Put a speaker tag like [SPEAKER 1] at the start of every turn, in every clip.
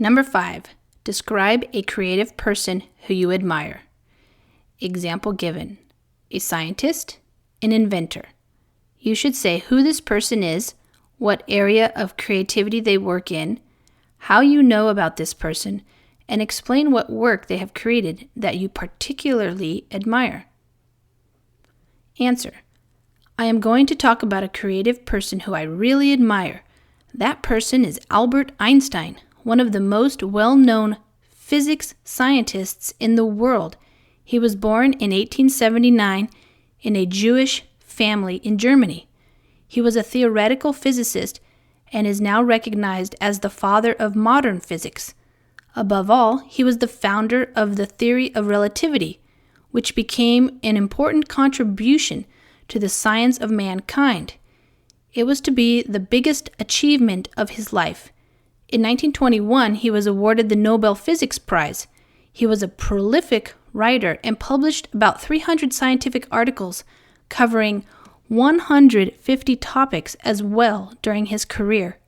[SPEAKER 1] Number 5, describe a creative person who you admire. Example given, a scientist, an inventor. You should say who this person is, what area of creativity they work in, how you know about this person, and explain what work they have created that you particularly admire. Answer: I am going to talk about a creative person who I really admire. That person is Albert Einstein, one of the most well-known physics scientists in the world. He was born in 1879 in a Jewish family in Germany. He was a theoretical physicist and is now recognized as the father of modern physics. Above all, he was the founder of the theory of relativity, which became an important contribution to the science of mankind. It was to be the biggest achievement of his life. In 1921, he was awarded the Nobel Physics Prize. He was a prolific writer and published about 300 scientific articles covering 150 topics as well during his career.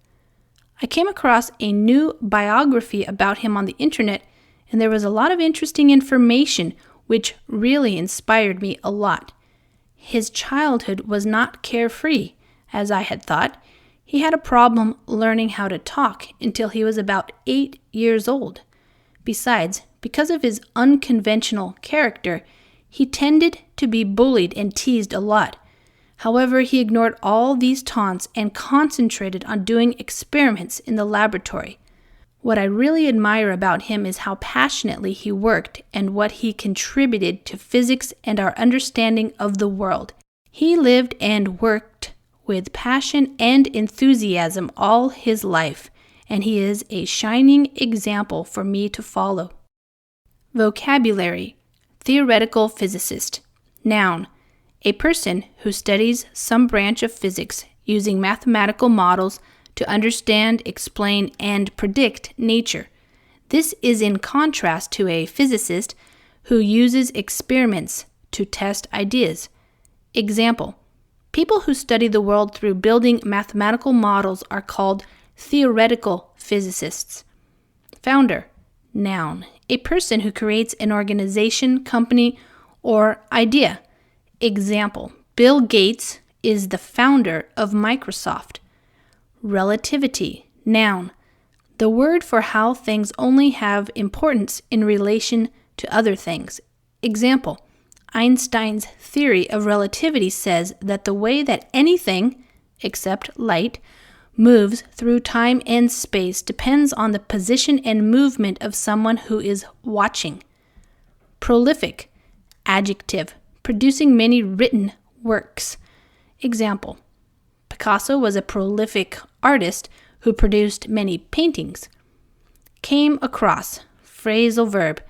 [SPEAKER 1] I came across a new biography about him on the internet, and there was a lot of interesting information which really inspired me a lot. His childhood was not carefree, as I had thought. He had a problem learning how to talk until he was about 8 years old. Besides, because of his unconventional character, he tended to be bullied and teased a lot. However, he ignored all these taunts and concentrated on doing experiments in the laboratory. What I really admire about him is how passionately he worked and what he contributed to physics and our understanding of the world. He lived and worked with passion and enthusiasm all his life, and he is a shining example for me to follow. Vocabulary: theoretical physicist. Noun: a person who studies some branch of physics using mathematical models to understand, explain, and predict nature. This is in contrast to a physicist who uses experiments to test ideas. Example: people who study the world through building mathematical models are called theoretical physicists. Founder. Noun: a person who creates an organization, company, or idea. Example: Bill Gates is the founder of Microsoft. Relativity. Noun: the word for how things only have importance in relation to other things. Example: Einstein's theory of relativity says that the way that anything, except light, moves through time and space depends on the position and movement of someone who is watching. Prolific. Adjective: producing many written works. Example: Picasso was a prolific artist who produced many paintings. Came across. Phrasal verb: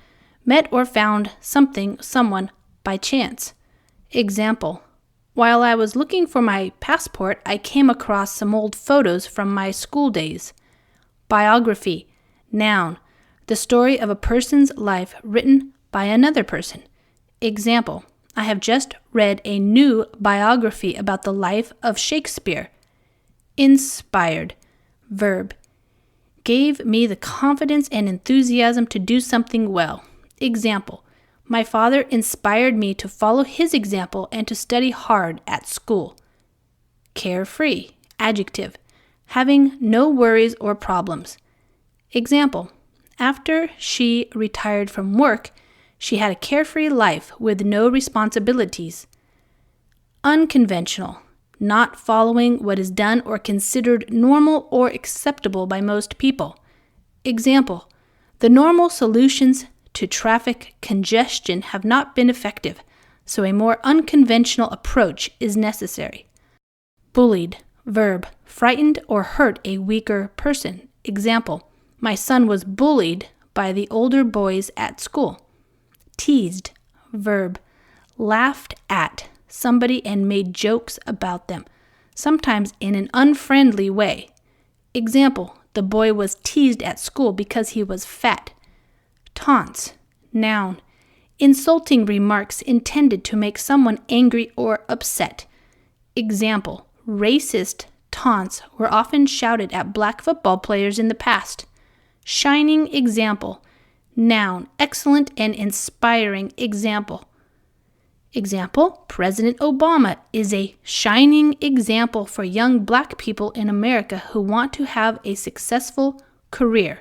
[SPEAKER 1] met or found something, someone, by chance. Example: while I was looking for my passport, I came across some old photos from my school days. Biography. Noun: the story of a person's life written by another person. Example: I have just read a new biography about the life of Shakespeare. Inspired. Verb: gave me the confidence and enthusiasm to do something well. Example: my father inspired me to follow his example and to study hard at school. Carefree. Adjective: having no worries or problems. Example: after she retired from work, she had a carefree life with no responsibilities. Unconventional: not following what is done or considered normal or acceptable by most people. Example: the normal solutions to traffic congestion have not been effective, so a more unconventional approach is necessary. Bullied. Verb: frightened or hurt a weaker person. Example: my son was bullied by the older boys at school. Teased. Verb: laughed at somebody and made jokes about them, sometimes in an unfriendly way. Example: the boy was teased at school because he was fat. Taunts. Noun: insulting remarks intended to make someone angry or upset. Example: racist taunts were often shouted at black football players in the past. shining example. Noun, excellent and inspiring example. Example, President Obama is a shining example for young Black people in America who want to have a successful career.